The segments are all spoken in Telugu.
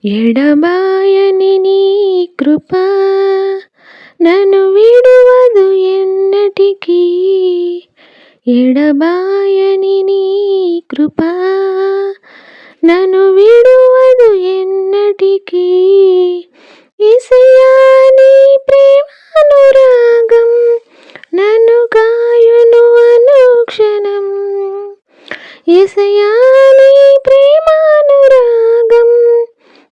ఎడబాయని నీ కృప నన్ను విడువదు ఎన్నటికీ. ఎడబాయని నీ కృప నన్ను విడువదు ఎన్నటికీ. యేసయ్యా నీ ప్రేమానురాగం నన్ను కాయును అనుక్షణం. యేసయ్యా నీ ప్రేమానురాగం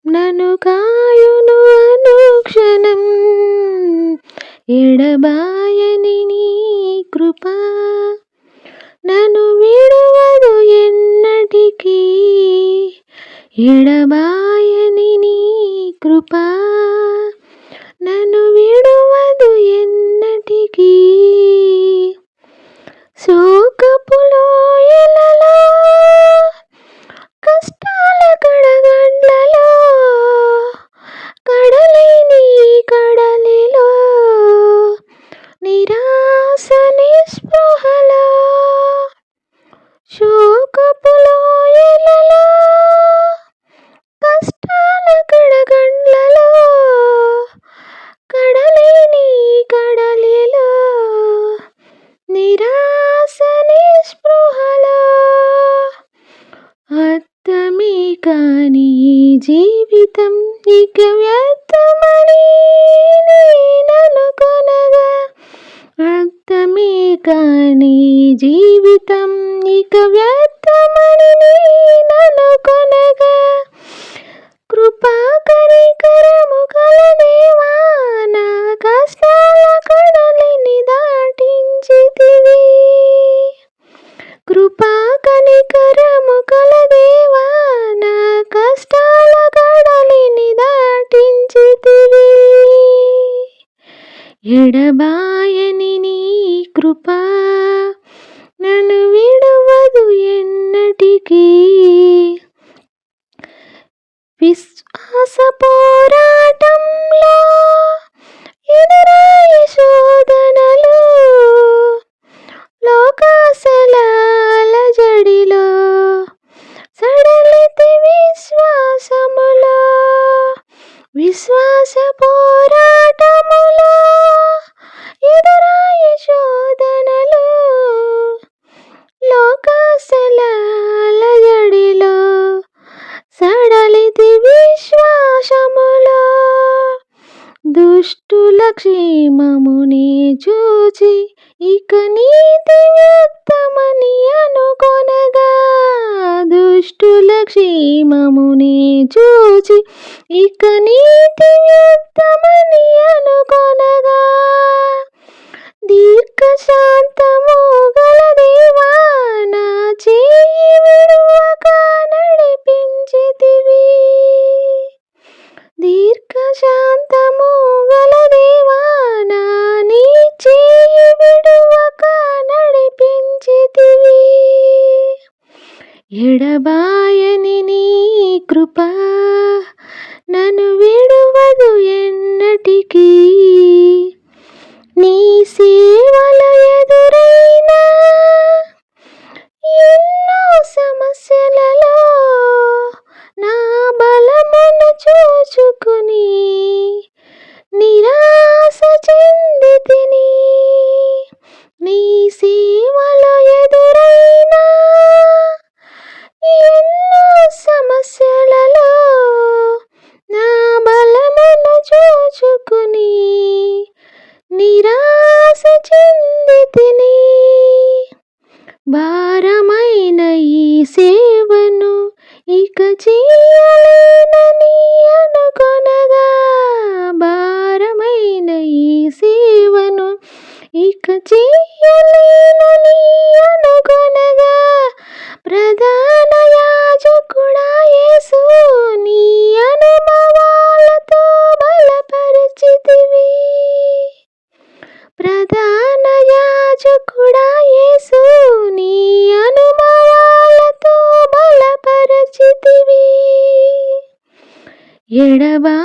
నన్ను కాయును అనుక్షణం. ఎడబాయని నీ కృప నన్ను విడువదు ఎన్నటికీ. ఎడబాయని నీ కృప నన్ను విడువదు ఎన్నటికీ. శోకపు లోయలలో కష్టాల కడగండ్లలో కడలేని కడలిలో నిరాశ నిస్పృహలో. శోకపు లోయలలో కష్టాల కడగండ్లలో కడలేని కడలిలో నిరాశ నిస్పృహలో. అర్థమే కాని జీవితం ఇక వ్యర్థమని నేననుకొనగా. అర్థమే కాని జీవితం ఇక వ్యర్థమని నేననుకొనగా. కృపా కనికరము గల దేవా నా కష్టాల కడలిని దాటించితివి. కృపా కనికరము గల దేవా నా కష్టాల కడలిని దాటించితివి. ఎడబాయని నీ కృప నన్ను విడువదు ఎన్నటికీ. విశ్వాస పోరాటంలో ఎదురాయి శోధనలు, లోకాశల అలజడిలో సడలితి విశ్వాసములో. విశ్వాస పోరాటములో ఎదురాయి శోధనలు, లోకాశల అలజడిలో సడలితి విశ్వాసములో. దుష్టుల క్షేమమునే చూచి ఇక నీతి వ్యర్థమని అనుకొనగా. దుష్టుల క్షేమమునే చూచి ఇక నీతి వ్యర్థమని అనుకొనగా. దీర్ఘశాంతము గల దేవా నా చేయి విడువక నడిపించితివి. దీర్ఘశాంతము గల దేవా నా నీ చేయి విడువక నడిపించితివి. ఎడబాయని నీ కృప నన్ను విడువదు ఎన్నటికీ. నీ సేవల ఎదురైన ఎన్నో సమస్యలలో నా బలమును చూచుకుని నిరాశ చెందితిని. నీ సేవల ఎదురైన ఎన్నో సమస్యలలో నా బలమును చూచుకుని నిరాశ చెందితిని. భారమైన ఈ సేవను ఇక చేయలేనని అనుకొనగా. భారమైన ఈ సేవను ఇక చేయలేనని అనుకొనగా. ప్రధాన యాజకుడా యేసు నీ అనుభవాలతో బలపరిచితివి. ప్రధాన యాజకుడా యేసు నీ అనుభవాలతో బలపరిచితివి. ఎడబాయని